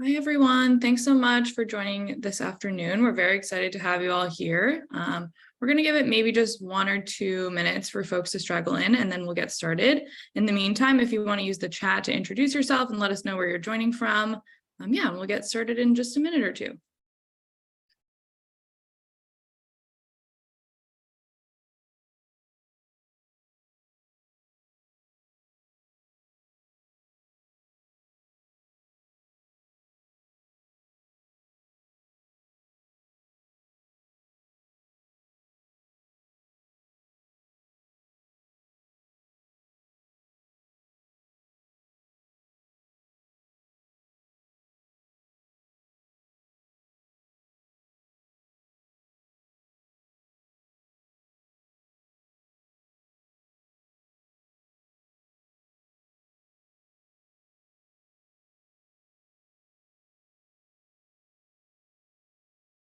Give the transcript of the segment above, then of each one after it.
Hi, everyone. Thanks so much for joining this afternoon. We're very excited to have you all here. We're going to give it maybe just 1 or 2 minutes for folks to straggle in, and then we'll get started. In the meantime, if you want to use the chat to introduce yourself and let us know where you're joining from, we'll get started in just a minute or two.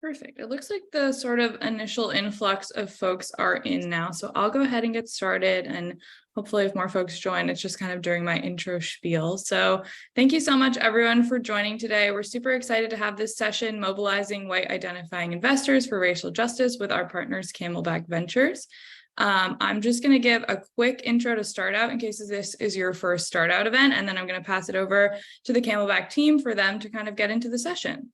Perfect. It looks like the sort of initial influx of folks are in now. So I'll go ahead and get started, and hopefully if more folks join, it's just kind of during my intro spiel. So thank you so much, everyone, for joining today. We're super excited to have this session, Mobilizing White Identifying Investors for Racial Justice, with our partners, Camelback Ventures. I'm just going to give a quick intro to start out in case this is your first start out event, and then I'm going to pass it over to the Camelback team for them to kind of get into the session.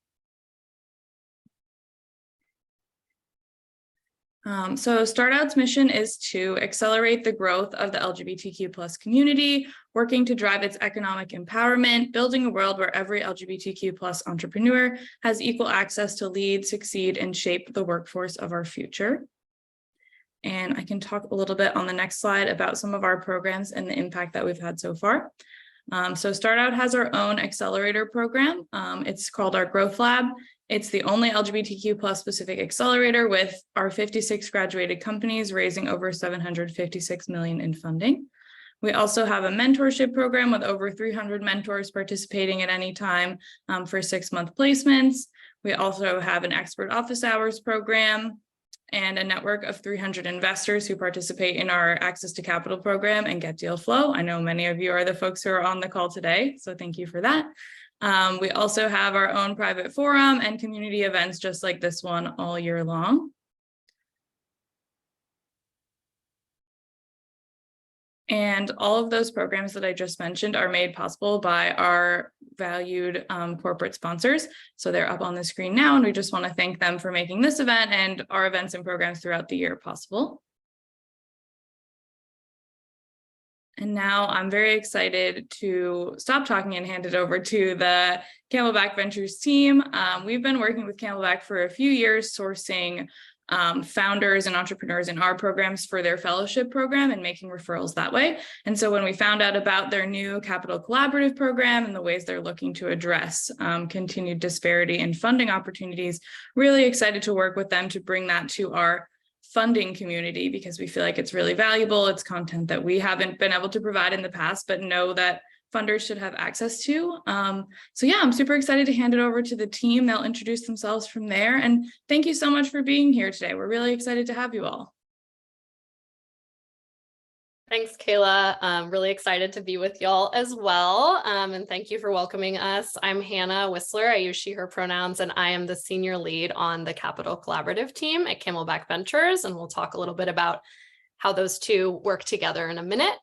So StartOut's mission is to accelerate the growth of the LGBTQ+ community, working to drive its economic empowerment, building a world where every LGBTQ+ entrepreneur has equal access to lead, succeed, and shape the workforce of our future. And I can talk a little bit on the next slide about some of our programs and the impact that we've had so far. So StartOut has our own accelerator program. It's called our Growth Lab. It's the only LGBTQ+ specific accelerator, with our 56 graduated companies raising over $756 million in funding. We also have a mentorship program with over 300 mentors participating at any time for 6-month placements. We also have an expert office hours program and a network of 300 investors who participate in our Access to Capital program and Get Deal Flow. I know many of you are the folks who are on the call today, so thank you for that. We also have our own private forum and community events just like this one all year long. And all of those programs that I just mentioned are made possible by our valued corporate sponsors. So they're up on the screen now, and we just want to thank them for making this event and our events and programs throughout the year possible. And now I'm very excited to stop talking and hand it over to the Camelback Ventures team. We've been working with Camelback for a few years, sourcing founders and entrepreneurs in our programs for their fellowship program and making referrals that way. And so when we found out about their new Capital Collaborative program and the ways they're looking to address continued disparity in funding opportunities, really excited to work with them to bring that to our funding community, because we feel like it's really valuable. It's content that we haven't been able to provide in the past, but know that funders should have access to. So yeah, I'm super excited to hand it over to the team. They'll introduce themselves from there. And thank you so much for being here today. We're really excited to have you all. Thanks, Kayla. I'm really excited to be with y'all as well. And thank you for welcoming us. I'm Hannah Whistler. I use she, her pronouns, and I am the senior lead on the Capital Collaborative team at Camelback Ventures. And we'll talk a little bit about how those two work together in a minute.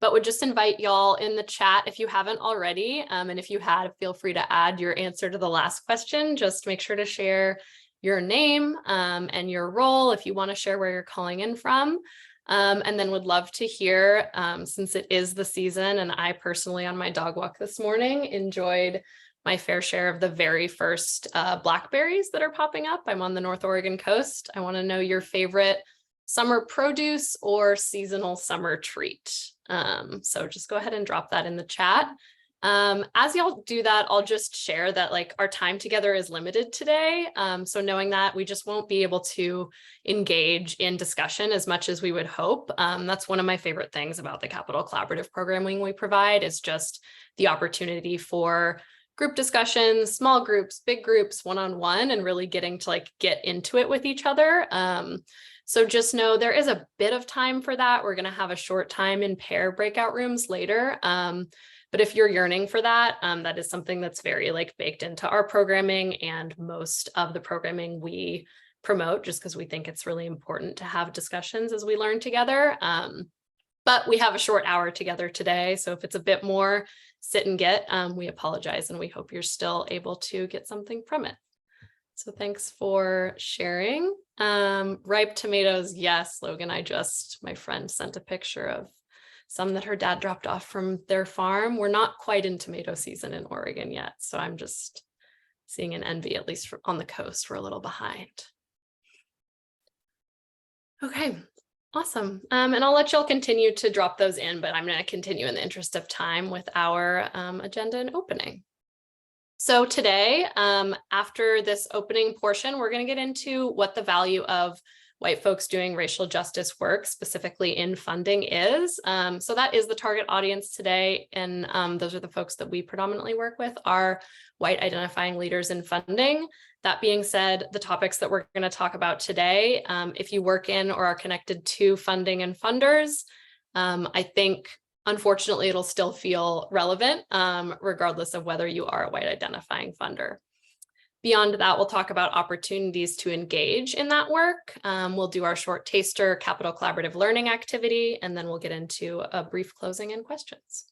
But would just invite y'all in the chat if you haven't already. And if you had, feel free to add your answer to the last question. Just make sure to share your name and your role if you want to share where you're calling in from. And then would love to hear, since it is the season, and I personally on my dog walk this morning enjoyed my fair share of the very first blackberries that are popping up. I'm on the North Oregon coast. I want to know your favorite summer produce or seasonal summer treat. So just go ahead and drop that in the chat. As y'all do that, I'll just share that like our time together is limited today. So knowing that we just won't be able to engage in discussion as much as we would hope. That's one of my favorite things about the Capital Collaborative programming we provide, is just the opportunity for group discussions, small groups, big groups, one-on-one, and really getting to like get into it with each other. So just know there is a bit of time for that. We're going to have a short time in pair breakout rooms later. But if you're yearning for that, that is something that's very like baked into our programming and most of the programming we promote, just because we think it's really important to have discussions as we learn together. But we have a short hour together today. So if it's a bit more sit and get, we apologize and we hope you're still able to get something from it. So thanks for sharing. Ripe tomatoes, yes, Logan, my friend sent a picture of some that her dad dropped off from their farm. We're not quite in tomato season in Oregon yet. So I'm just seeing an envy, at least on the coast, we're a little behind. Okay, awesome. And I'll let y'all continue to drop those in, but I'm going to continue in the interest of time with our agenda and opening. So today, after this opening portion, we're going to get into what the value of white folks doing racial justice work, specifically in funding, is. So that is the target audience today. And those are the folks that we predominantly work with, are white identifying leaders in funding. That being said, the topics that we're going to talk about today, if you work in or are connected to funding and funders, I think, unfortunately, it'll still feel relevant, regardless of whether you are a white identifying funder. Beyond that, we'll talk about opportunities to engage in that work. We'll do our short taster Capital Collaborative learning activity, and then we'll get into a brief closing and questions.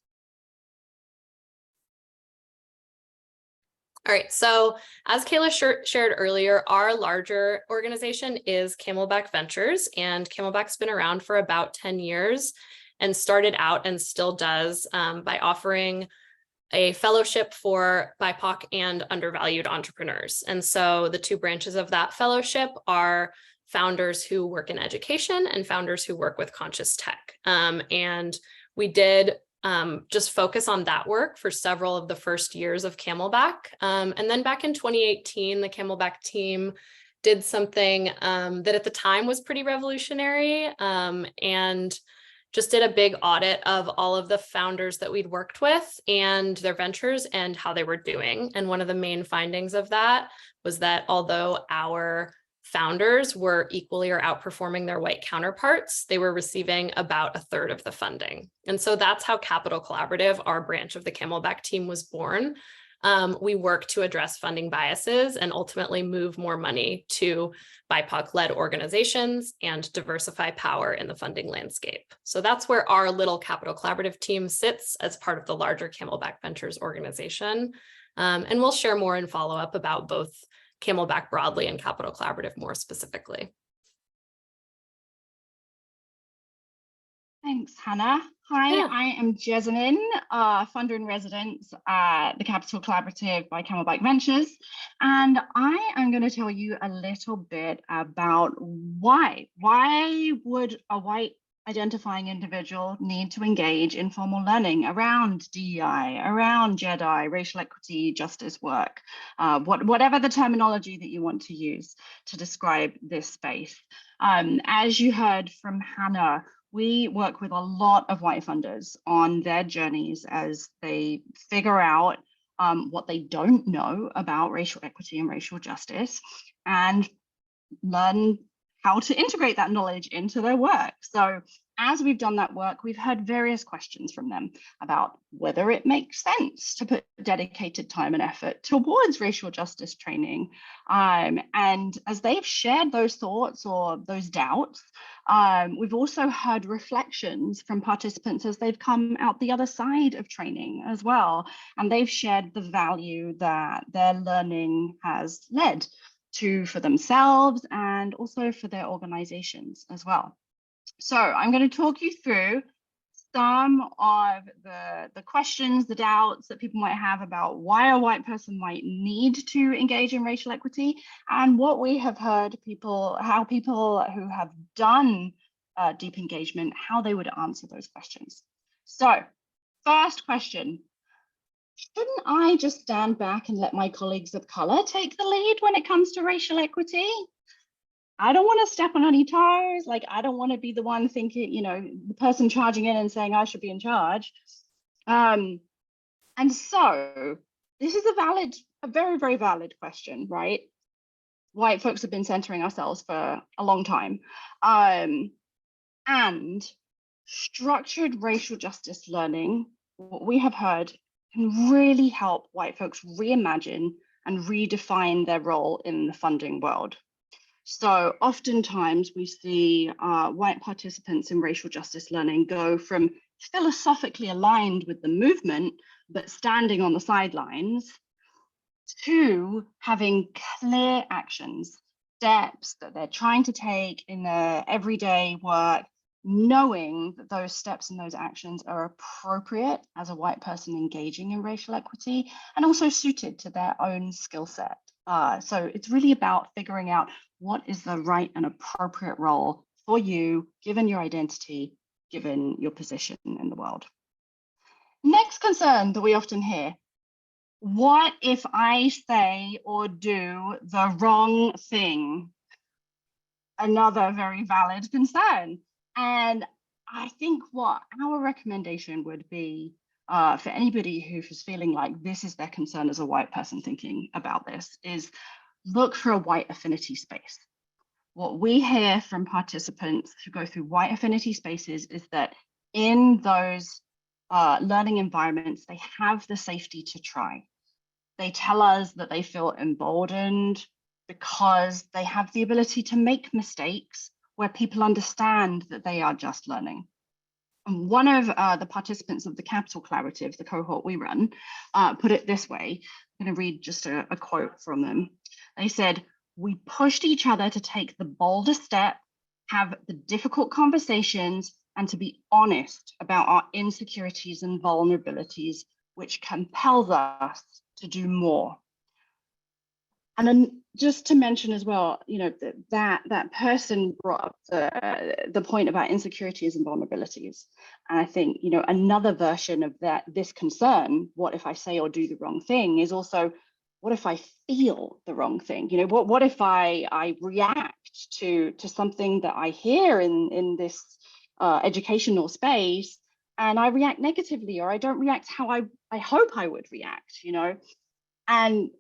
All right, so as Kayla shared earlier, our larger organization is Camelback Ventures, and Camelback's been around for about 10 years and started out and still does by offering a fellowship for BIPOC and undervalued entrepreneurs. And so the two branches of that fellowship are founders who work in education and founders who work with conscious tech. And we did just focus on that work for several of the first years of Camelback. And then back in 2018, the Camelback team did something that at the time was pretty revolutionary, and just did a big audit of all of the founders that we'd worked with and their ventures and how they were doing. And one of the main findings of that was that although our founders were equally or outperforming their white counterparts, they were receiving about a third of the funding. And so that's how Capital Collaborative, our branch of the Camelback team, was born. We work to address funding biases and ultimately move more money to BIPOC-led organizations and diversify power in the funding landscape. So that's where our little Capital Collaborative team sits as part of the larger Camelback Ventures organization. And we'll share more in follow-up about both Camelback broadly and Capital Collaborative more specifically. Thanks, Hannah. Hi, Yeah. I am Jessamine, funder in residence at the Capital Collaborative by Camelback Ventures, and I am going to tell you a little bit about why would a white identifying individual need to engage in formal learning around DEI, around JEDI, racial equity, justice work, whatever the terminology that you want to use to describe this space. As you heard from Hannah, we work with a lot of white funders on their journeys as they figure out what they don't know about racial equity and racial justice and learn how to integrate that knowledge into their work. So as we've done that work, we've heard various questions from them about whether it makes sense to put dedicated time and effort towards racial justice training. And as they've shared those thoughts or those doubts, we've also heard reflections from participants as they've come out the other side of training as well. And they've shared the value that their learning has led to for themselves and also for their organizations as well. So I'm going to talk you through some of the questions, the doubts that people might have about why a white person might need to engage in racial equity, and what we have heard how people who have done deep engagement, how they would answer those questions. So first question, shouldn't I just stand back and let my colleagues of color take the lead when it comes to racial equity? I don't want to step on any toes. Like, I don't want to be the one thinking, the person charging in and saying I should be in charge. And so this is a very, very valid question, right? White folks have been centering ourselves for a long time. And structured racial justice learning what we have heard can really help white folks reimagine and redefine their role in the funding world. So oftentimes we see white participants in racial justice learning go from philosophically aligned with the movement, but standing on the sidelines, to having clear actions, steps that they're trying to take in their everyday work, knowing that those steps and those actions are appropriate as a white person engaging in racial equity and also suited to their own skill set. So it's really about figuring out what is the right and appropriate role for you, given your identity, given your position in the world. Next concern that we often hear: what if I say or do the wrong thing? Another very valid concern. And I think what our recommendation would be for anybody who is feeling like this is their concern as a white person thinking about this is look for a white affinity space. What we hear from participants who go through white affinity spaces is that in those learning environments, they have the safety to try. They tell us that they feel emboldened because they have the ability to make mistakes where people understand that they are just learning. And one of the participants of the Capital Collaborative, the cohort we run, put it this way. I'm going to read just a quote from them. They said, "We pushed each other to take the bolder step, have the difficult conversations, and to be honest about our insecurities and vulnerabilities, which compels us to do more." And then just to mention as well, you know, that person brought up the point about insecurities and vulnerabilities. And I think, you know, another version of this concern, what if I say or do the wrong thing, is also, what if I feel the wrong thing? You know, what if I react to something that I hear in this educational space, and I react negatively, or I don't react how I hope I would react, you know? And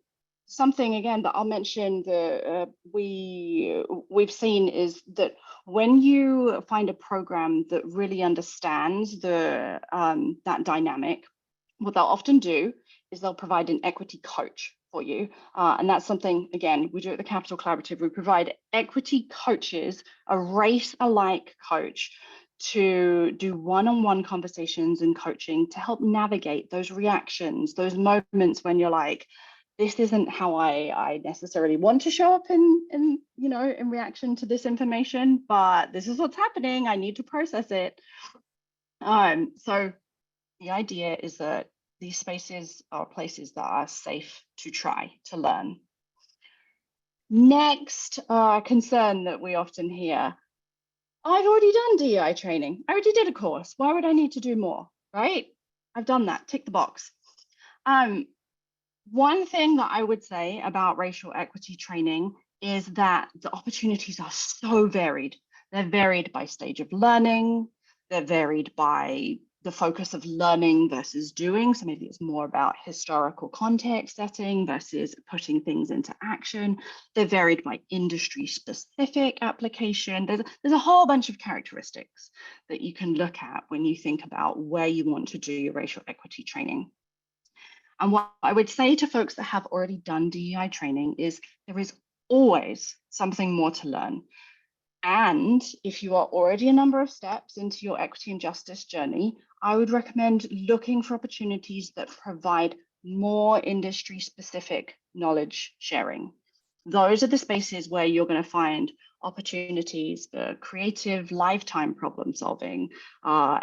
something again that I'll mention that we've seen is that when you find a program that really understands that dynamic, what they'll often do is they'll provide an equity coach for you. And that's something, again, we do at the Capital Collaborative. We provide equity coaches, a race-alike coach, to do one-on-one conversations and coaching to help navigate those reactions, those moments when you're like, this isn't how I necessarily want to show up in you know, in reaction to this information, but this is what's happening. I need to process it. So the idea is that these spaces are places that are safe to try to learn. Next concern that we often hear: I've already done DEI training. I already did a course. Why would I need to do more, right? I've done that, tick the box. One thing that I would say about racial equity training is that the opportunities are so varied. They're varied by stage of learning. They're varied by the focus of learning versus doing. So maybe it's more about historical context setting versus putting things into action. They're varied by industry specific application. There's a whole bunch of characteristics that you can look at when you think about where you want to do your racial equity training. And what I would say to folks that have already done DEI training is there is always something more to learn. And if you are already a number of steps into your equity and justice journey, I would recommend looking for opportunities that provide more industry specific knowledge sharing. Those are the spaces where you're going to find opportunities for creative lifetime problem solving,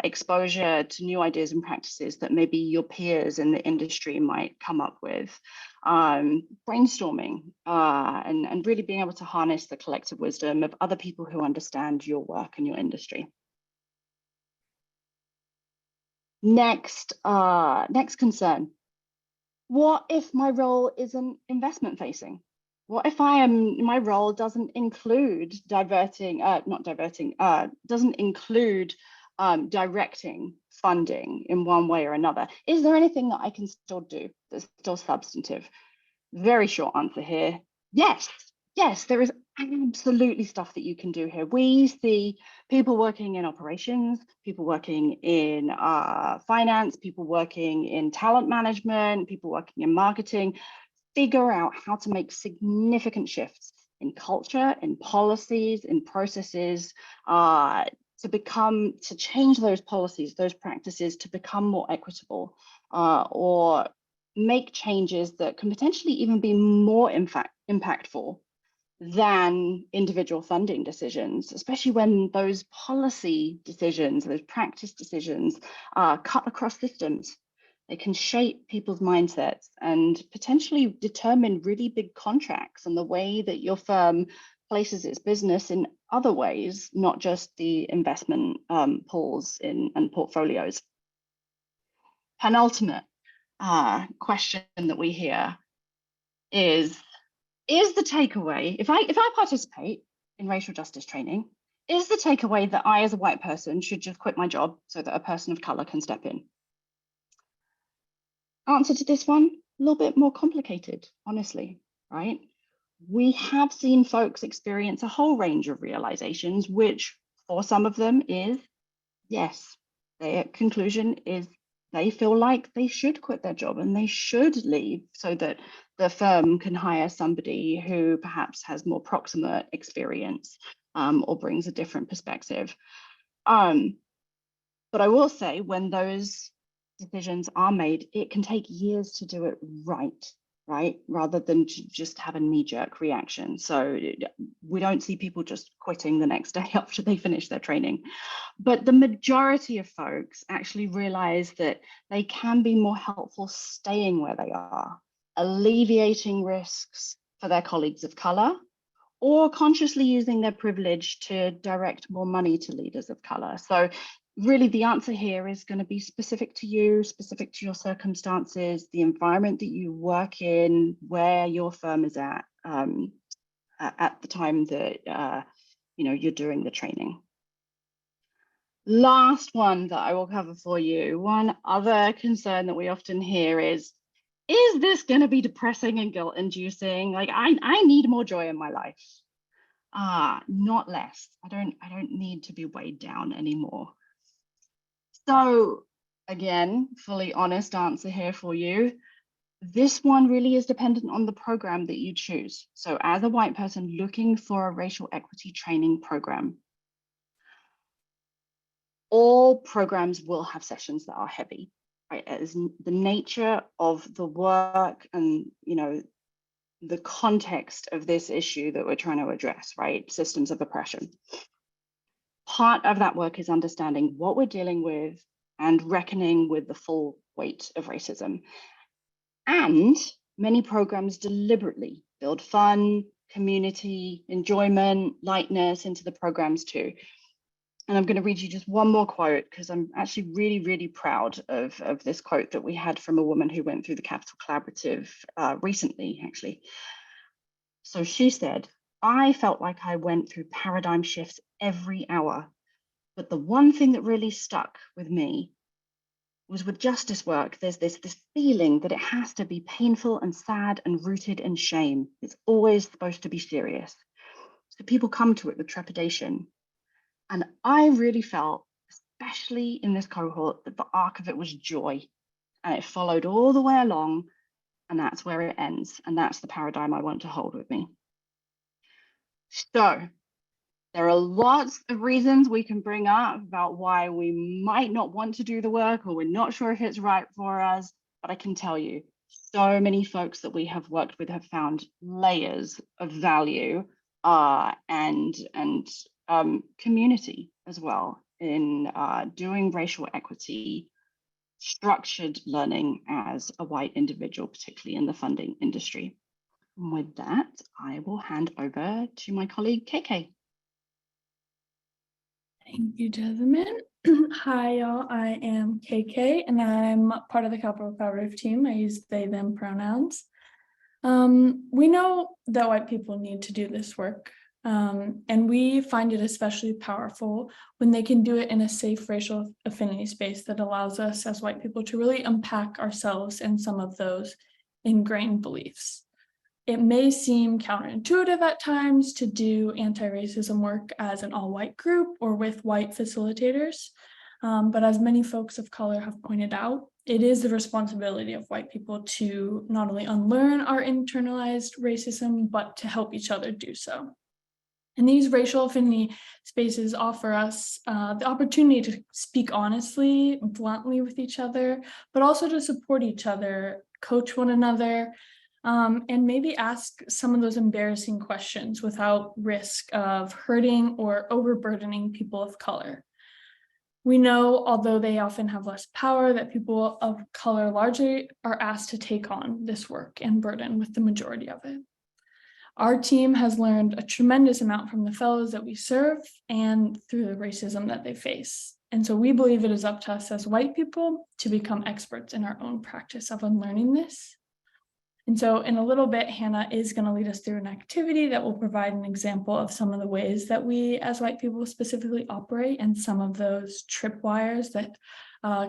exposure to new ideas and practices that maybe your peers in the industry might come up with, brainstorming, and really being able to harness the collective wisdom of other people who understand your work and your industry. Next concern: what if my role isn't investment facing? What if my role doesn't include directing funding in one way or another? Is there anything that I can still do that's still substantive? Very short answer here. Yes, there is absolutely stuff that you can do here. We see people working in operations, people working in finance, people working in talent management, people working in marketing, figure out how to make significant shifts in culture, in policies, in processes, to change those policies, those practices to become more equitable, or make changes that can potentially even be more impactful than individual funding decisions, especially when those policy decisions, those practice decisions cut across systems. They can shape people's mindsets and potentially determine really big contracts and the way that your firm places its business in other ways, not just the investment pools and portfolios. Penultimate question that we hear is the takeaway, if I participate in racial justice training, is the takeaway that I, as a white person, should just quit my job so that a person of color can step in? Answer to this one, a little bit more complicated, honestly, right? We have seen folks experience a whole range of realizations, which for some of them is, yes, their conclusion is they feel like they should quit their job and they should leave so that the firm can hire somebody who perhaps has more proximate experience or brings a different perspective. But I will say, when those decisions are made, it can take years to do it right? Rather than just have a knee-jerk reaction. So we don't see people just quitting the next day after they finish their training. But the majority of folks actually realize that they can be more helpful staying where they are, alleviating risks for their colleagues of color, or consciously using their privilege to direct more money to leaders of color. So really the answer here is going to be specific to you, specific to your circumstances, the environment that you work in, where your firm is at the time that you're doing the training. Last one that I will cover for you. One other concern that we often hear is this going to be depressing and guilt-inducing? Like, I need more joy in my life. Not less. I don't need to be weighed down anymore. So again, fully honest answer here for you. This one really is dependent on the program that you choose. So as a white person looking for a racial equity training program, all programs will have sessions that are heavy, right? As the nature of the work and, the context of this issue that we're trying to address, right? Systems of oppression. Part of that work is understanding what we're dealing with and reckoning with the full weight of racism. And many programs deliberately build fun, community, enjoyment, lightness into the programs too. And I'm going to read you just one more quote, because I'm actually really, really proud of this quote that we had from a woman who went through the Capital Collaborative recently, actually. So she said, "I felt like I went through paradigm shifts every hour, but the one thing that really stuck with me was with justice work, there's this feeling that it has to be painful and sad and rooted in shame. It's always supposed to be serious. So people come to it with trepidation. And I really felt, especially in this cohort, that the arc of it was joy. And it followed all the way along, and that's where it ends. And that's the paradigm I want to hold with me." So there are lots of reasons we can bring up about why we might not want to do the work, or we're not sure if it's right for us. But I can tell you, so many folks that we have worked with have found layers of value and community as well in doing racial equity structured learning as a white individual, particularly in the funding industry. And with that, I will hand over to my colleague, KK. Thank you, Jasmine. Hi, y'all. I am KK, and I'm part of the Capital Collaborative team. I use they, them pronouns. We know that white people need to do this work, and we find it especially powerful when they can do it in a safe racial affinity space that allows us as white people to really unpack ourselves and some of those ingrained beliefs. It may seem counterintuitive at times to do anti-racism work as an all-white group or with white facilitators. But as many folks of color have pointed out, it is the responsibility of white people to not only unlearn our internalized racism, but to help each other do so. And these racial affinity spaces offer us the opportunity to speak honestly, bluntly with each other, but also to support each other, coach one another, and maybe ask some of those embarrassing questions without risk of hurting or overburdening people of color. We know, although they often have less power, that people of color largely are asked to take on this work and burden with the majority of it. Our team has learned a tremendous amount from the fellows that we serve and through the racism that they face. And so we believe it is up to us as white people to become experts in our own practice of unlearning this. And so in a little bit, Hannah is going to lead us through an activity that will provide an example of some of the ways that we as white people specifically operate and some of those tripwires that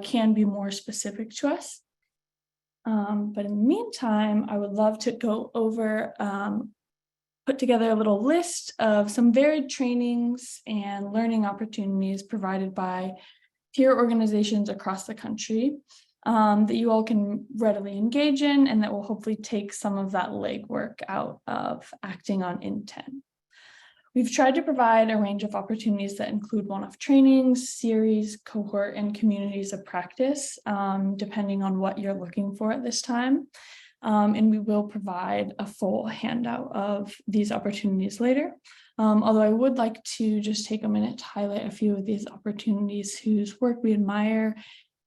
can be more specific to us. But in the meantime, I would love to go over, put together a little list of some varied trainings and learning opportunities provided by peer organizations across the country. That you all can readily engage in and that will hopefully take some of that legwork out of acting on intent. We've tried to provide a range of opportunities that include one-off trainings, series, cohort, and communities of practice, depending on what you're looking for at this time. And we will provide a full handout of these opportunities later. Although I would like to just take a minute to highlight a few of these opportunities whose work we admire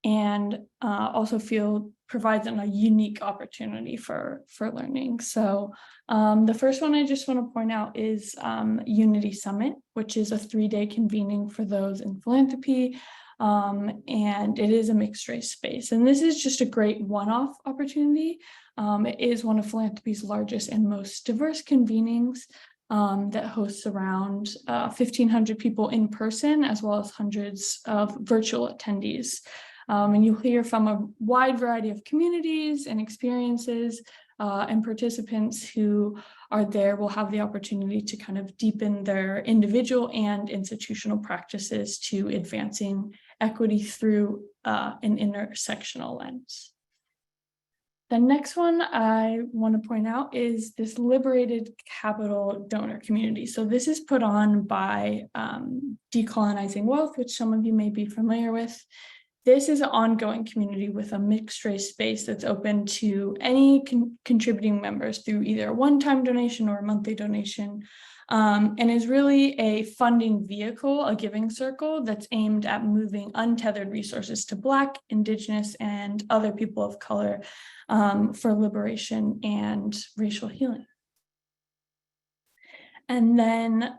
and also feel provides a unique opportunity for learning. So the first one I just want to point out is Unity Summit, which is a 3-day convening for those in philanthropy. And it is a mixed race space. And this is just a great one-off opportunity. It is one of philanthropy's largest and most diverse convenings that hosts around 1,500 people in person, as well as hundreds of virtual attendees. And you'll hear from a wide variety of communities and experiences, and participants who are there will have the opportunity to kind of deepen their individual and institutional practices to advancing equity through an intersectional lens. The next one I want to point out is this Liberated Capital donor community. So this is put on by Decolonizing Wealth, which some of you may be familiar with. This is an ongoing community with a mixed race space that's open to any contributing members through either a one-time donation or a monthly donation, and is really a funding vehicle, a giving circle that's aimed at moving untethered resources to Black, Indigenous, and other people of color for liberation and racial healing. And then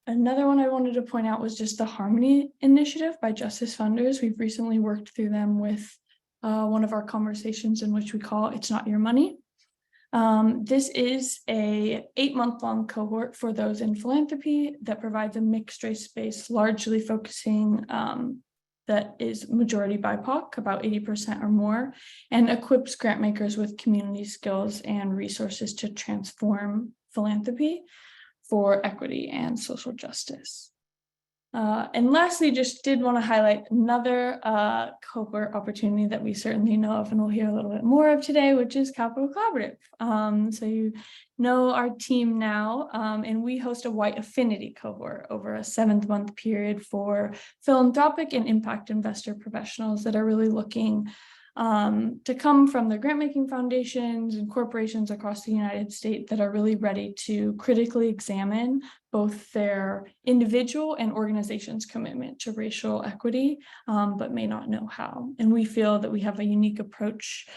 another one I wanted to point out was just the Harmony Initiative by Justice Funders. We've recently worked through them with one of our conversations in which we call It's Not Your Money. This is a 8-month-long cohort for those in philanthropy that provides a mixed race space, largely focusing that is majority BIPOC, about 80% or more, and equips grant makers with community skills and resources to transform philanthropy for equity and social justice. And lastly, just did want to highlight another cohort opportunity that we certainly know of and we'll hear a little bit more of today, which is Capital Collaborative. So you know our team now, and we host a white affinity cohort over a 7-month period for philanthropic and impact investor professionals that are really looking to come from the grant-making foundations and corporations across the United States that are really ready to critically examine both their individual and organization's commitment to racial equity, but may not know how. And we feel that we have a unique approach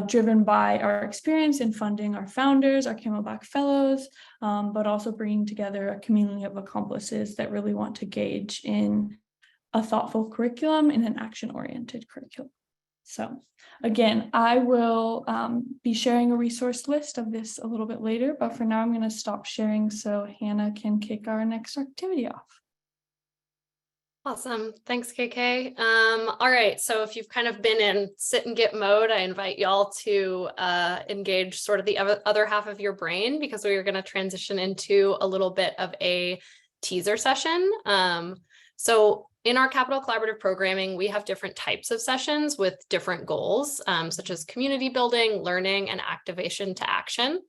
driven by our experience in funding our founders, our Camelback Fellows, but also bringing together a community of accomplices that really want to engage in a thoughtful curriculum and an action-oriented curriculum. So again, I will be sharing a resource list of this a little bit later, but for now I'm going to stop sharing so Hannah can kick our next activity off. Awesome. Thanks, KK. All right. So if you've kind of been in sit and get mode, I invite y'all to engage sort of the other half of your brain, because we are going to transition into a little bit of a teaser session. So in our Capital Collaborative programming, we have different types of sessions with different goals, such as community building, learning, and activation to action.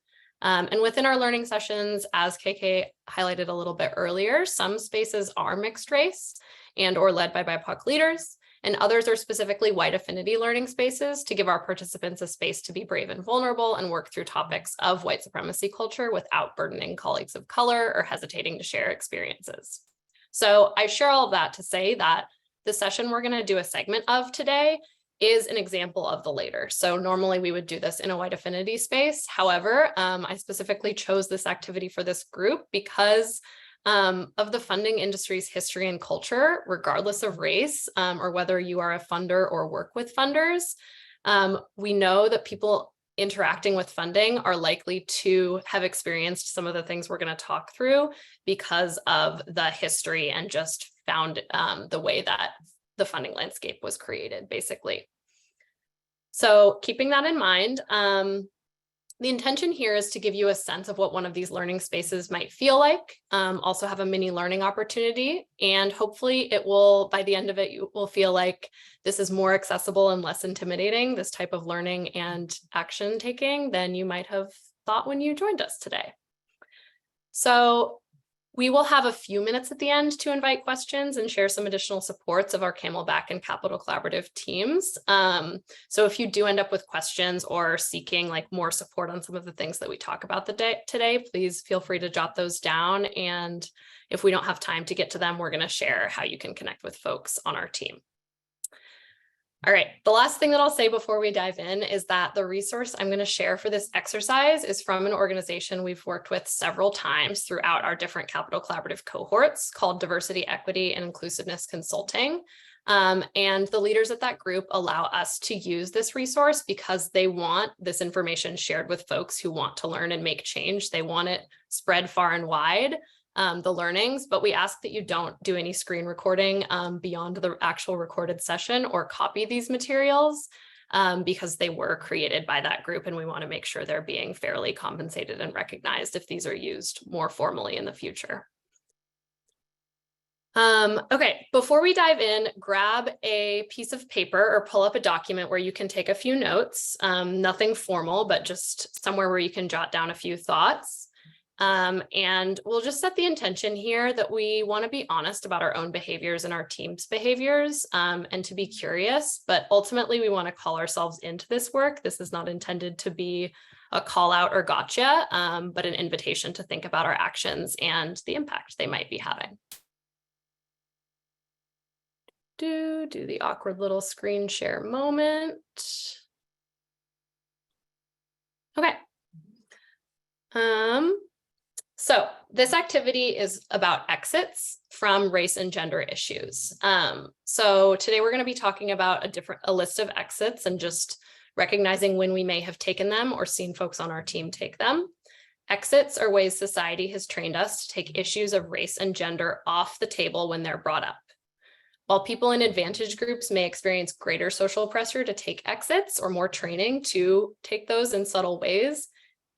And within our learning sessions, as KK highlighted a little bit earlier, some spaces are mixed race and or led by BIPOC leaders, and others are specifically white affinity learning spaces to give our participants a space to be brave and vulnerable and work through topics of white supremacy culture without burdening colleagues of color or hesitating to share experiences. So I share all of that to say that the session we're going to do a segment of today is an example of the later. So normally we would do this in a white affinity space. However, I specifically chose this activity for this group because of the funding industry's history and culture, regardless of race, or whether you are a funder or work with funders. We know that people interacting with funding are likely to have experienced some of the things we're going to talk through because of the history and just found the way that the funding landscape was created, basically. So keeping that in mind, the intention here is to give you a sense of what one of these learning spaces might feel like, also have a mini learning opportunity, and hopefully it will, by the end of it, you will feel like this is more accessible and less intimidating, this type of learning and action taking, than you might have thought when you joined us today. So we will have a few minutes at the end to invite questions and share some additional supports of our Camelback and Capital Collaborative teams. So if you do end up with questions or seeking like more support on some of the things that we talk about today, please feel free to jot those down. And if we don't have time to get to them, we're going to share how you can connect with folks on our team. All right, the last thing that I'll say before we dive in is that the resource I'm going to share for this exercise is from an organization we've worked with several times throughout our different Capital Collaborative cohorts called Diversity, Equity, and Inclusiveness Consulting. And the leaders at that group allow us to use this resource because they want this information shared with folks who want to learn and make change. They want it spread far and wide. The learnings, but we ask that you don't do any screen recording beyond the actual recorded session or copy these materials because they were created by that group, and we want to make sure they're being fairly compensated and recognized if these are used more formally in the future. Okay, before we dive in, grab a piece of paper or pull up a document where you can take a few notes, nothing formal, but just somewhere where you can jot down a few thoughts. And we'll just set the intention here that we want to be honest about our own behaviors and our team's behaviors, and to be curious, but ultimately we want to call ourselves into this work. This is not intended to be a call out or gotcha, but an invitation to think about our actions and the impact they might be having. Do the awkward little screen share moment. Okay. So this activity is about exits from race and gender issues. So today we're going to be talking about a list of exits and just recognizing when we may have taken them or seen folks on our team take them. Exits are ways society has trained us to take issues of race and gender off the table when they're brought up. While people in advantage groups may experience greater social pressure to take exits or more training to take those in subtle ways,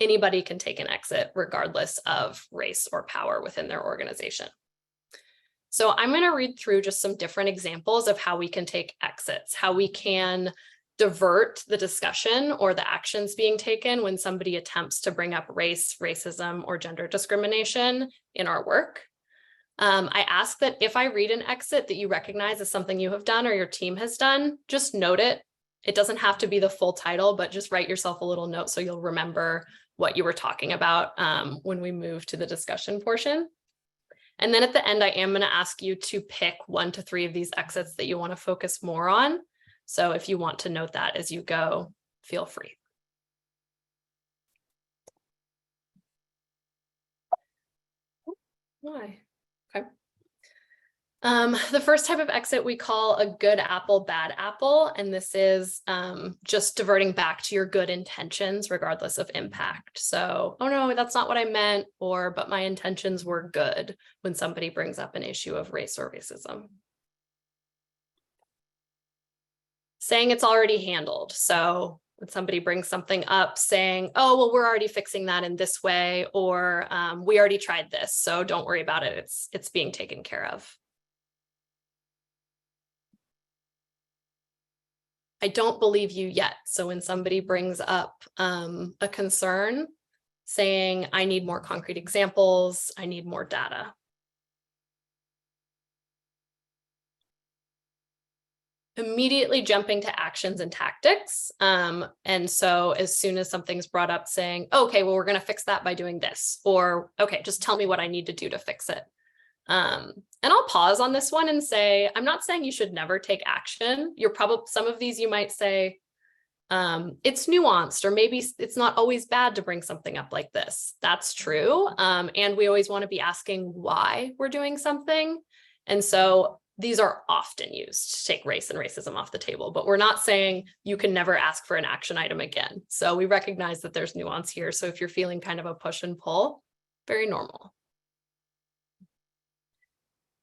anybody can take an exit regardless of race or power within their organization. So I'm going to read through just some different examples of how we can take exits, how we can divert the discussion or the actions being taken when somebody attempts to bring up race, racism, or gender discrimination in our work. I ask that if I read an exit that you recognize as something you have done or your team has done, just note it. It doesn't have to be the full title, but just write yourself a little note so you'll remember what you were talking about when we move to the discussion portion. And then at the end, I am going to ask you to pick 1 to 3 of these exits that you want to focus more on. So if you want to note that as you go, feel free. Why? Okay. The first type of exit we call a good apple, bad apple. And this is just diverting back to your good intentions, regardless of impact. So, oh no, that's not what I meant, or, but my intentions were good when somebody brings up an issue of race or racism. saying it's already handled. So when somebody brings something up saying, oh, well, we're already fixing that in this way, or we already tried this, so don't worry about it. It's being taken care of. I don't believe you yet. So when somebody brings up a concern saying, I need more concrete examples, I need more data. Immediately jumping to actions and tactics. And so as soon as something's brought up saying, okay, well, we're going to fix that by doing this, or, okay, just tell me what I need to do to fix it. And I'll pause on this one and say, I'm not saying you should never take action. You're probably, some of these you might say, it's nuanced, or maybe it's not always bad to bring something up like this. That's true. And we always want to be asking why we're doing something. And so these are often used to take race and racism off the table, but we're not saying you can never ask for an action item again. So we recognize that there's nuance here. So if you're feeling kind of a push and pull, very normal.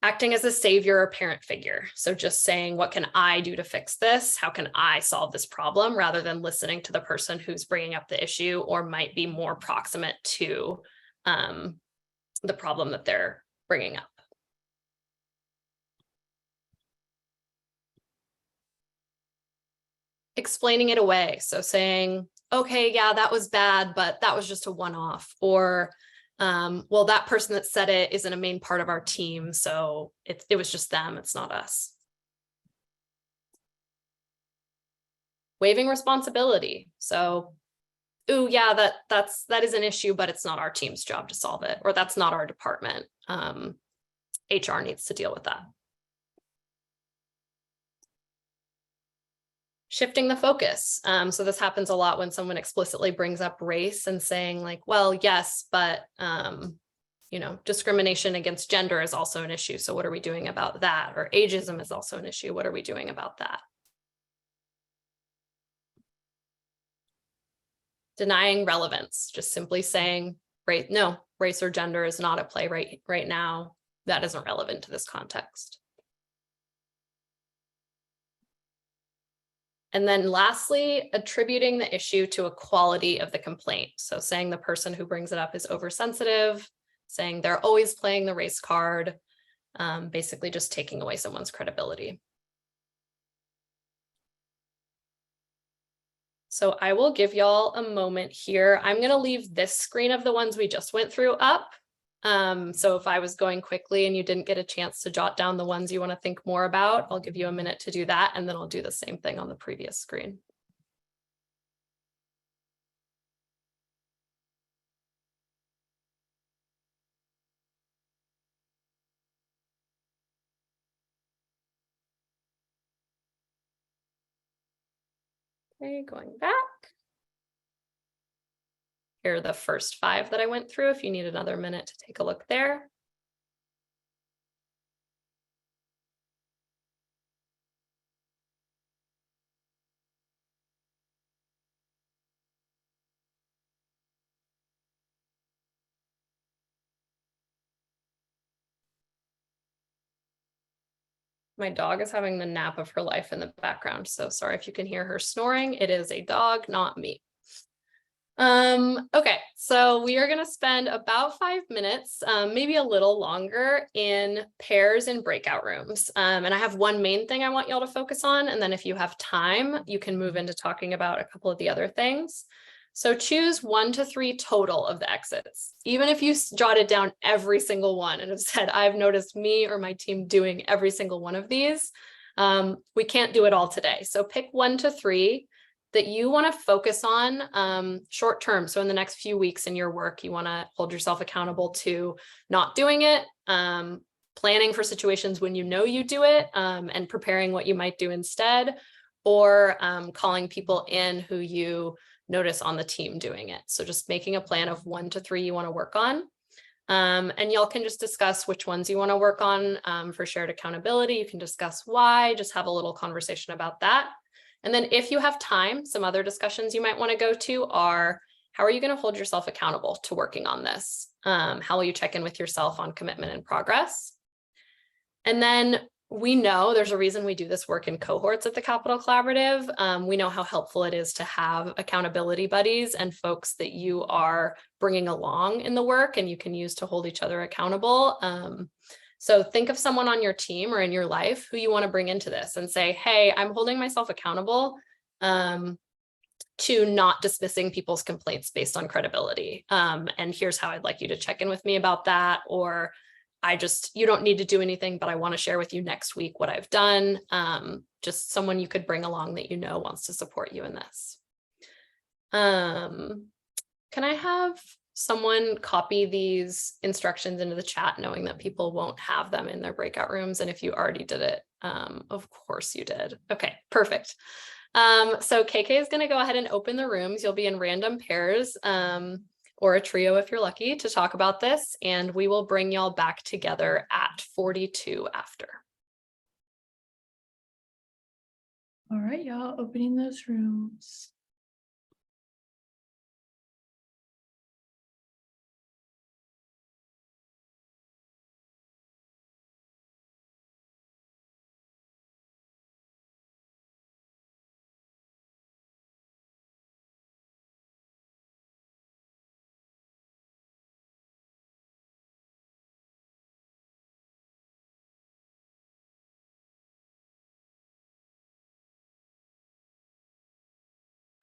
Acting as a savior or parent figure. So just saying, what can I do to fix this? How can I solve this problem? Rather than listening to the person who's bringing up the issue or might be more proximate to the problem that they're bringing up. Explaining it away. So saying, okay, yeah, that was bad, but that was just a one-off. Or, well, that person that said it isn't a main part of our team, so it was just them, it's not us. Waiving responsibility. So, ooh, yeah, that is an issue, but it's not our team's job to solve it, or that's not our department. HR needs to deal with that. Shifting the focus. So this happens a lot when someone explicitly brings up race and saying like, well, yes, but you know, discrimination against gender is also an issue. So what are we doing about that? Or ageism is also an issue. What are we doing about that? Denying relevance, just simply saying, no, race or gender is not at play right now. That isn't relevant to this context. And then lastly, attributing the issue to a quality of the complaint. So saying the person who brings it up is oversensitive, saying they're always playing the race card, basically just taking away someone's credibility. So I will give y'all a moment here. I'm going to leave this screen of the ones we just went through up. So if I was going quickly and you didn't get a chance to jot down the ones you want to think more about, I'll give you a minute to do that, and then I'll do the same thing on the previous screen. Okay, going back. Here are the first 5 that I went through if you need another minute to take a look there. My dog is having the nap of her life in the background, so sorry if you can hear her snoring. It is a dog, not me. Okay, so we are going to spend about 5 minutes, maybe a little longer, in pairs and breakout rooms. And I have one main thing I want y'all to focus on, and then if you have time, you can move into talking about a couple of the other things. So choose 1 to 3 total of the exits. Even if you jotted down every single one and have said, I've noticed me or my team doing every single one of these, we can't do it all today. So pick 1 to 3 that you want to focus on short term. So in the next few weeks in your work, you want to hold yourself accountable to not doing it, planning for situations when you know you do it, and preparing what you might do instead, or calling people in who you notice on the team doing it. So just making a plan of 1 to 3 you want to work on. And y'all can just discuss which ones you want to work on for shared accountability. You can discuss why, just have a little conversation about that. And then if you have time, some other discussions you might want to go to are, how are you going to hold yourself accountable to working on this? How will you check in with yourself on commitment and progress? And then we know there's a reason we do this work in cohorts at the Capital Collaborative. We know how helpful it is to have accountability buddies and folks that you are bringing along in the work and you can use to hold each other accountable. So think of someone on your team or in your life who you want to bring into this and say, hey, I'm holding myself accountable to not dismissing people's complaints based on credibility. And here's how I'd like you to check in with me about that. Or you don't need to do anything, but I want to share with you next week what I've done. Just someone you could bring along that you know wants to support you in this. Can I have someone copy these instructions into the chat, knowing that people won't have them in their breakout rooms? And if you already did it, of course you did. Okay, perfect. So KK is going to go ahead and open the rooms. You'll be in random pairs. Or a trio if you're lucky to talk about this, and we will bring y'all back together at 42 after. All right, y'all, opening those rooms.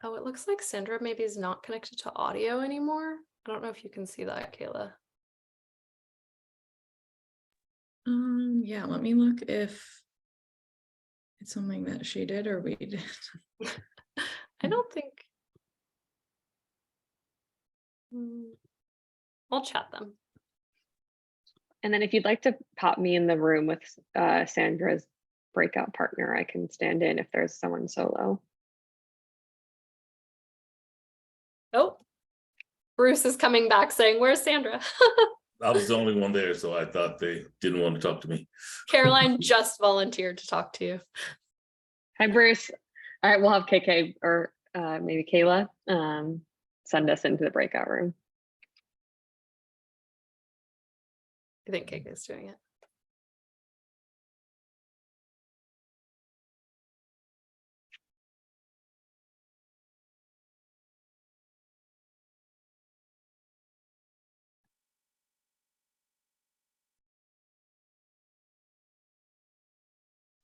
Oh, it looks like Sandra maybe is not connected to audio anymore. I don't know if you can see that, Kayla. Yeah, let me look if it's something that she did or we did. I don't think. I'll chat them. And then if you'd like to pop me in the room with Sandra's breakout partner, I can stand in if there's someone solo. Oh, Bruce is coming back saying, where's Sandra? I was the only one there, so I thought they didn't want to talk to me. Caroline just volunteered to talk to you. Hi, Bruce. All right, we'll have KK or maybe Kayla send us into the breakout room. I think KK is doing it.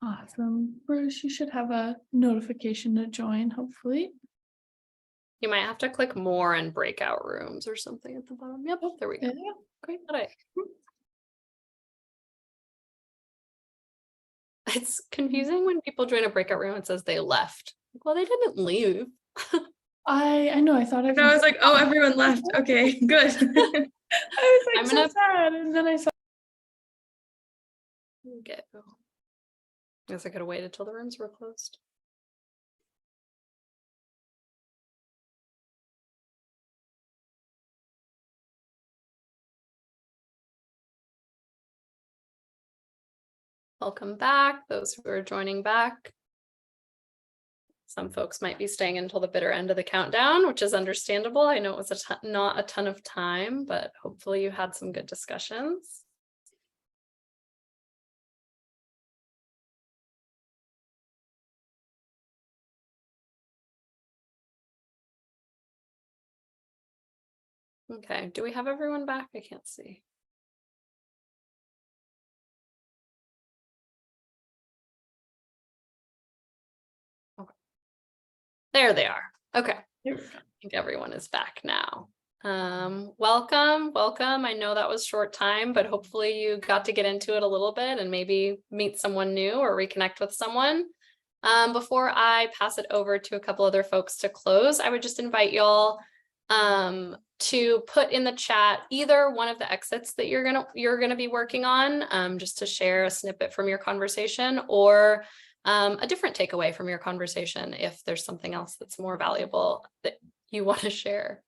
Awesome. Bruce, you should have a notification to join, hopefully. You might have to click more and breakout rooms or something at the bottom. Yep, there we go. Yeah, great. All right. It's confusing when people join a breakout room and says they left. Well, they didn't leave. I know, I thought I was like, oh, everyone left. Okay, good. I was like, I'm so gonna- sad. And then I saw. Okay. I guess I could have waited till the rooms were closed. Welcome back, those who are joining back. Some folks might be staying until the bitter end of the countdown, which is understandable. I know it was not a ton of time, but hopefully you had some good discussions. Okay, do we have everyone back? I can't see. Okay. There they are. Okay. I think everyone is back now. Welcome. I know that was short time, but hopefully you got to get into it a little bit and maybe meet someone new or reconnect with someone. Before I pass it over to a couple other folks to close, I would just invite y'all to put in the chat either one of the exits that you're gonna be working on, just to share a snippet from your conversation, or a different takeaway from your conversation if there's something else that's more valuable that you want to share.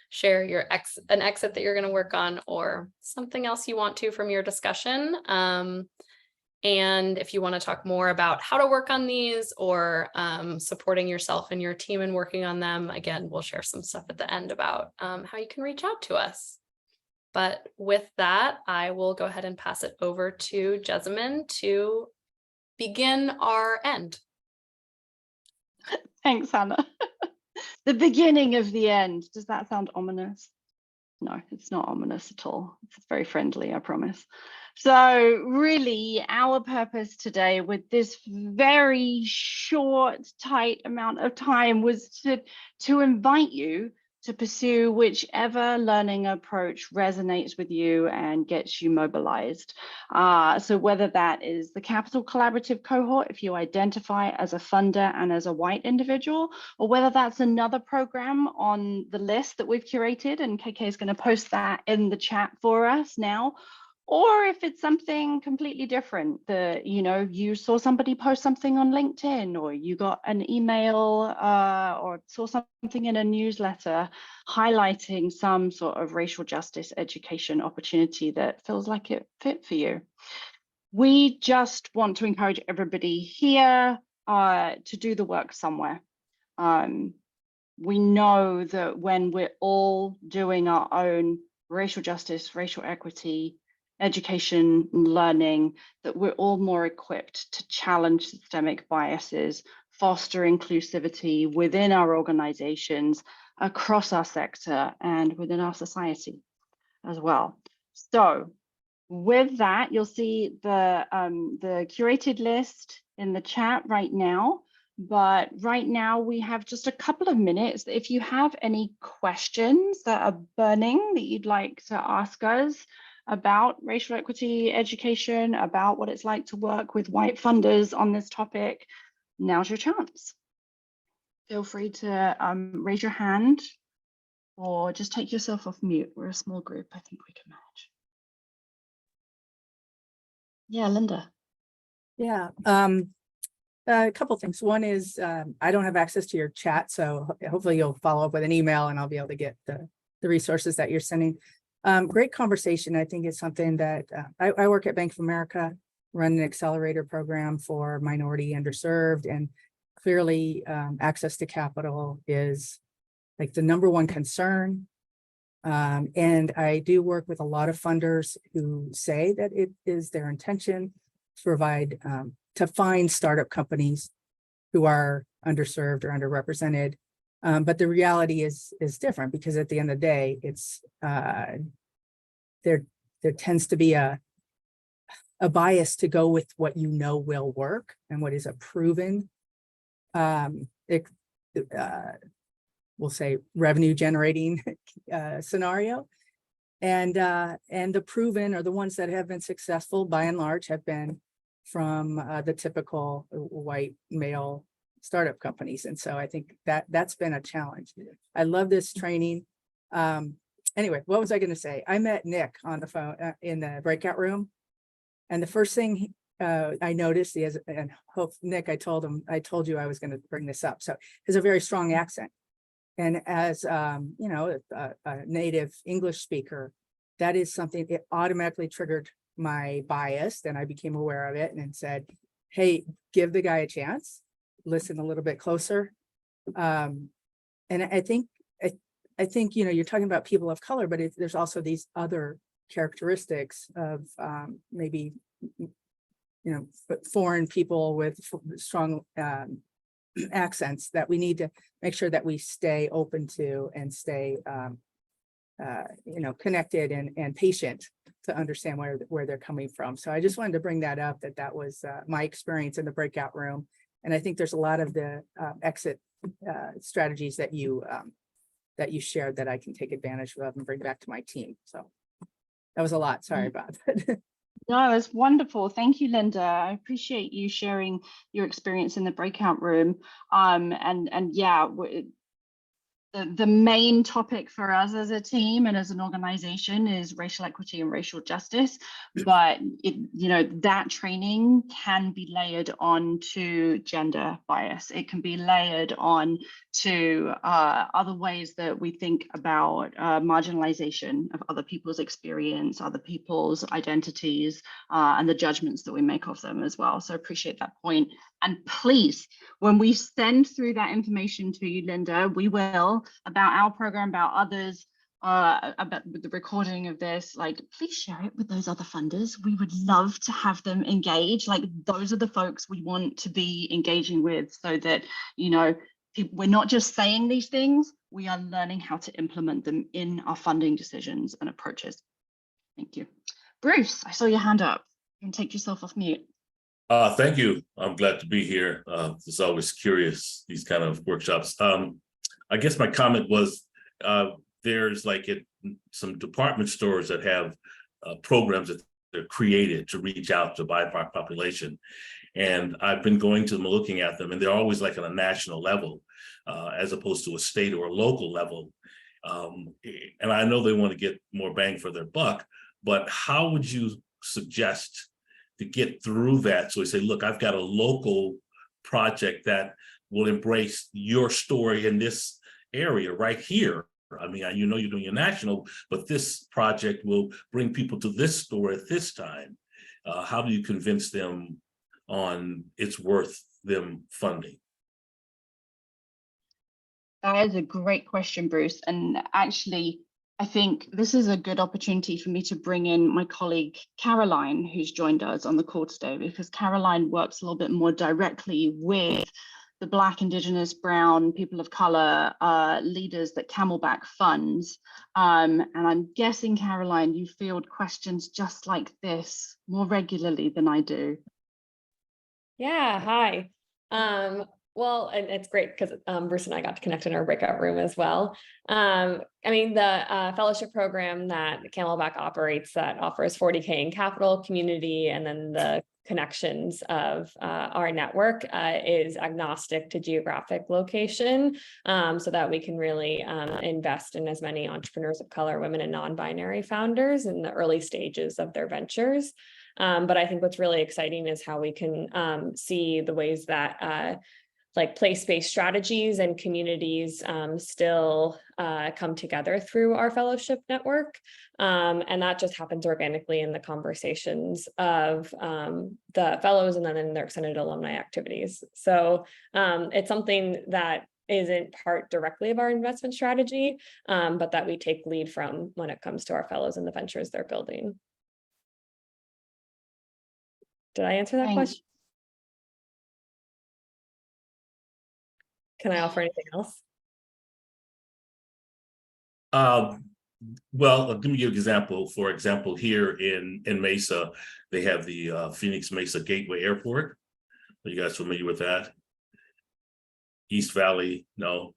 Share an exit that you're going to work on or something else you want to from your discussion. And if you want to talk more about how to work on these or supporting yourself and your team and working on them, again, we'll share some stuff at the end about how you can reach out to us. But with that, I will go ahead and pass it over to Jessamine to begin our end. Thanks, Hannah. The beginning of the end. Does that sound ominous? No, it's not ominous at all. It's very friendly, I promise. So really, our purpose today with this very short, tight amount of time was to invite you to pursue whichever learning approach resonates with you and gets you mobilized. So whether that is the Capital Collaborative cohort, if you identify as a funder and as a white individual, or whether that's another program on the list that we've curated, and KK is going to post that in the chat for us now, or if it's something completely different that, you know, you saw somebody post something on LinkedIn, or you got an email or saw something in a newsletter highlighting some sort of racial justice education opportunity that feels like it fit for you. We just want to encourage everybody here to do the work somewhere. We know that when we're all doing our own racial justice, racial equity, education, and learning, that we're all more equipped to challenge systemic biases, foster inclusivity within our organizations, across our sector, and within our society as well. So with that, you'll see the curated list in the chat right now. But right now we have just a couple of minutes. If you have any questions that are burning that you'd like to ask us about racial equity education, about what it's like to work with white funders on this topic, now's your chance. Feel free to raise your hand or just take yourself off mute. We're a small group, I think we can manage. Yeah, Linda. Yeah, a couple things. One is I don't have access to your chat, so hopefully you'll follow up with an email and I'll be able to get the resources that you're sending. Great conversation. I think it's something that I work at Bank of America, run an accelerator program for minority underserved, and clearly access to capital is like the #1 concern. And I do work with a lot of funders who say that it is their intention to provide, to find startup companies who are underserved or underrepresented. But the reality is different, because at the end of the day, it's there tends to be a bias to go with what you know will work and what is a proven, we'll say, revenue generating scenario. And the proven, or the ones that have been successful by and large, have been from the typical white male startup companies. And so I think that's been a challenge. I love this training. Anyway, what was I going to say? I met Nick on the phone in the breakout room. And the first thing I noticed is, and hope Nick, I told you I was going to bring this up. So he has a very strong accent. And as you know, a native English speaker, that is something, it automatically triggered my bias, and I became aware of it and said, hey, give the guy a chance, listen a little bit closer. And I think, you know, you're talking about people of color, but there's also these other characteristics of maybe, you know, foreign people with strong accents that we need to make sure that we stay open to and stay, you know, connected and patient to understand where they're coming from. So I just wanted to bring that up, that was my experience in the breakout room. And I think there's a lot of the exit strategies that you shared that I can take advantage of and bring back to my team. So that was a lot. Sorry about that. No, it's wonderful. Thank you, Linda. I appreciate you sharing your experience in the breakout room. And yeah, the main topic for us as a team and as an organization is racial equity and racial justice. But you know, that training can be layered on to gender bias. It can be layered on to other ways that we think about marginalization of other people's experience, other people's identities, and the judgments that we make of them as well. So I appreciate that point. And please, when we send through that information to you, Linda, we will, about our program, about others, about with the recording of this, like, please share it with those other funders. We would love to have them engage. Like, those are the folks we want to be engaging with, so that, you know, we're not just saying these things, we are learning how to implement them in our funding decisions and approaches. Thank you. Bruce, I saw your hand up. You can take yourself off mute. Thank you. I'm glad to be here. It's always curious, these kind of workshops. I guess my comment was, there's like some department stores that have programs that they're created to reach out to BIPOC population. And I've been going to them, looking at them, and they're always like on a national level, as opposed to a state or a local level. And I know they want to get more bang for their buck, but how would you suggest to get through that? So we say, look, I've got a local project that will embrace your story in this area right here. I mean, you know, you're doing your national, but this project will bring people to this store at this time. How do you convince them on it's worth them funding? That is a great question, Bruce. And actually, I think this is a good opportunity for me to bring in my colleague, Caroline, who's joined us on the call today, because Caroline works a little bit more directly with the Black, Indigenous, Brown, people of color leaders that Camelback funds. And I'm guessing, Caroline, you field questions just like this more regularly than I do. Yeah, hi. Well, and it's great because Bruce and I got to connect in our breakout room as well. I mean, the fellowship program that Camelback operates that offers 40K in capital, community, and then the connections of our network is agnostic to geographic location, so that we can really invest in as many entrepreneurs of color, women, and non-binary founders in the early stages of their ventures. But I think what's really exciting is how we can see the ways that like place-based strategies and communities still come together through our fellowship network. And that just happens organically in the conversations of the fellows and then in their extended alumni activities. So it's something that isn't part directly of our investment strategy, but that we take lead from when it comes to our fellows and the ventures they're building. Did I answer that Thanks. question? Can I offer anything else? Well, let me give you an example. For example, here in Mesa, they have the Phoenix Mesa Gateway Airport. Are you guys familiar with that? East Valley, no.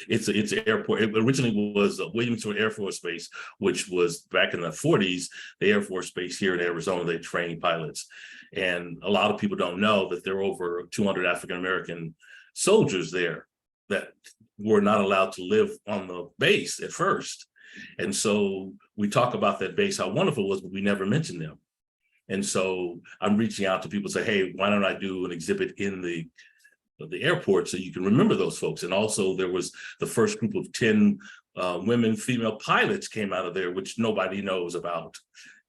It's an airport. It originally was Williamson Air Force Base, which was back in the 40s, the Air Force Base here in Arizona. They trained pilots. And a lot of people don't know that there are over 200 African-American soldiers there that were not allowed to live on the base at first. And so we talk about that base, how wonderful it was, but we never mentioned them. And so I'm reaching out to people, say, hey, why don't I do an exhibit in the airport so you can remember those folks? And also there was the first group of 10 women, female pilots came out of there, which nobody knows about.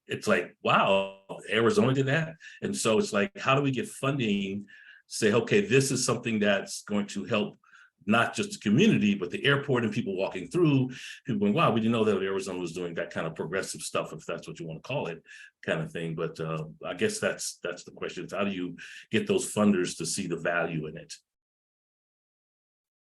It's like, wow, Arizona did that. And so it's like, how do we get funding? Say, okay, this is something that's going to help not just the community, but the airport and people walking through, people going, wow, we didn't know that Arizona was doing that kind of progressive stuff, if that's what you want to call it, kind of thing. But I guess that's the question. How do you get those funders to see the value in it?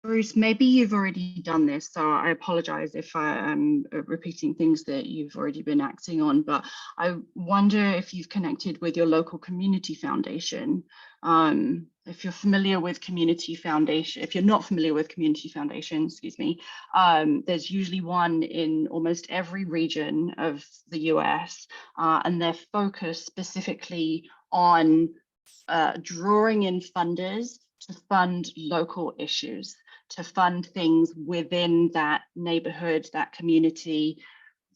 Bruce, maybe you've already done this, so I apologize if I am repeating things that you've already been acting on, but I wonder if you've connected with your local community foundation. If you're familiar with community foundation, if you're not familiar with community foundation, excuse me, there's usually one in almost every region of the US, and they're focused specifically on drawing in funders to fund local issues, to fund things within that neighborhood, that community,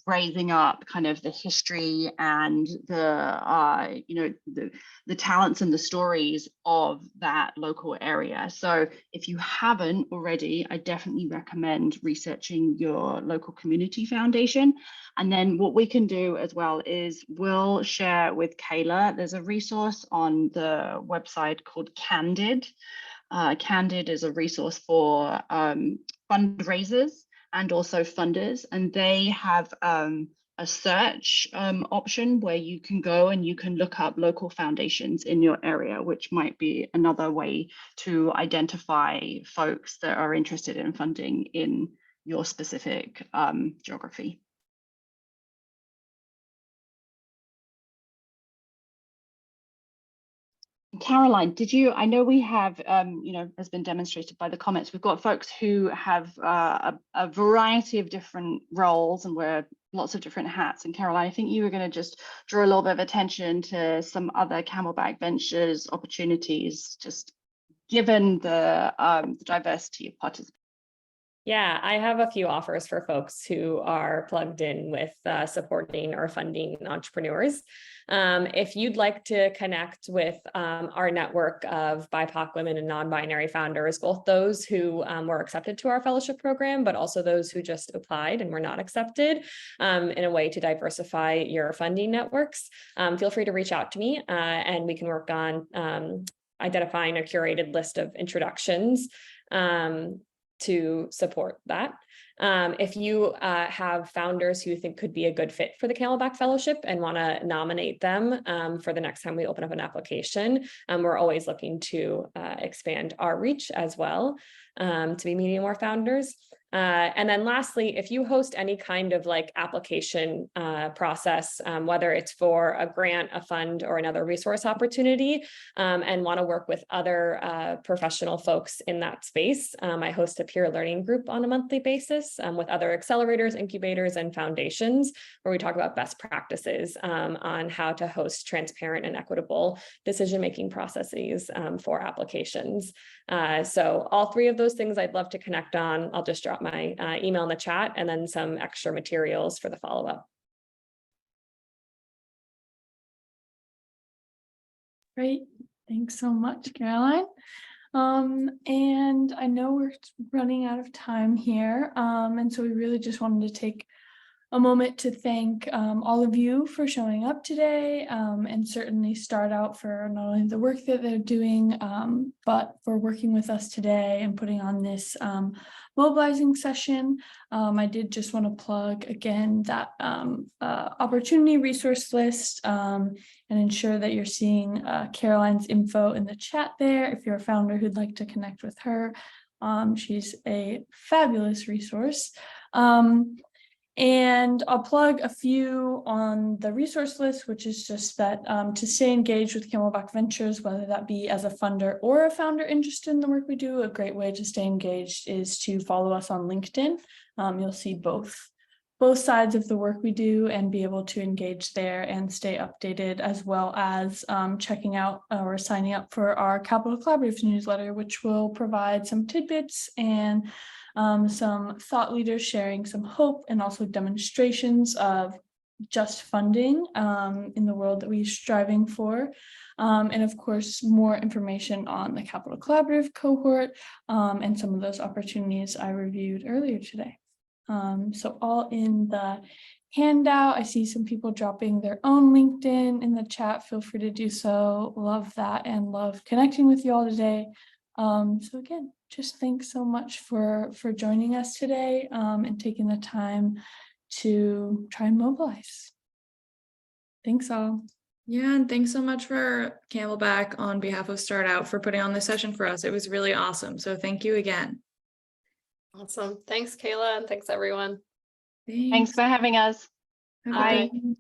raising up kind of the history and the the talents and the stories of that local area. So if you haven't already, I definitely recommend researching your local community foundation. And then what we can do as well is we'll share with Kayla. There's a resource on the website called Candid. Candid is a resource for fundraisers and also funders, and they have a search option where you can go and you can look up local foundations in your area, which might be another way to identify folks that are interested in funding in your specific geography. Caroline, I know we have, has been demonstrated by the comments, we've got folks who have a variety of different roles and wear lots of different hats. And Caroline, I think you were going to just draw a little bit of attention to some other Camelback Ventures opportunities, just given the diversity of participants. Yeah, I have a few offers for folks who are plugged in with supporting or funding entrepreneurs. If you'd like to connect with our network of BIPOC women and non-binary founders, both those who were accepted to our fellowship program, but also those who just applied and were not accepted, in a way to diversify your funding networks, feel free to reach out to me and we can work on identifying a curated list of introductions to support that. If you have founders who you think could be a good fit for the Camelback Fellowship and want to nominate them for the next time we open up an application, we're always looking to expand our reach as well to be meeting more founders. And then lastly, if you host any kind of like application process, whether it's for a grant, a fund, or another resource opportunity, and want to work with other professional folks in that space, I host a peer learning group on a monthly basis with other accelerators, incubators, and foundations, where we talk about best practices on how to host transparent and equitable decision-making processes for applications. So all three of those things I'd love to connect on. I'll just drop my email in the chat and then some extra materials for the follow-up. Great. Thanks so much, Caroline. And I know we're running out of time here. And so we really just wanted to take a moment to thank all of you for showing up today, and certainly start out for not only the work that they're doing, but for working with us today and putting on this mobilizing session. I did just want to plug again that opportunity resource list and ensure that you're seeing Caroline's info in the chat there. If you're a founder who'd like to connect with her, she's a fabulous resource. And I'll plug a few on the resource list, which is just that to stay engaged with Camelback Ventures, whether that be as a funder or a founder interested in the work we do, a great way to stay engaged is to follow us on LinkedIn. You'll see both sides of the work we do and be able to engage there and stay updated, as well as checking out or signing up for our Capital Collaborative newsletter, which will provide some tidbits and some thought leaders sharing some hope and also demonstrations of just funding in the world that we're striving for. And of course, more information on the Capital Collaborative cohort and some of those opportunities I reviewed earlier today. So all in the handout. I see some people dropping their own LinkedIn in the chat. Feel free to do so. Love that and love connecting with you all today. So again, just thanks so much for joining us today and taking the time to try and mobilize. Thanks all. Yeah, and thanks so much for Camelback on behalf of Start Out for putting on this session for us. It was really awesome. So thank you again. Awesome. Thanks, Kayla, and thanks everyone. Thanks for having us. Have a Bye. good day.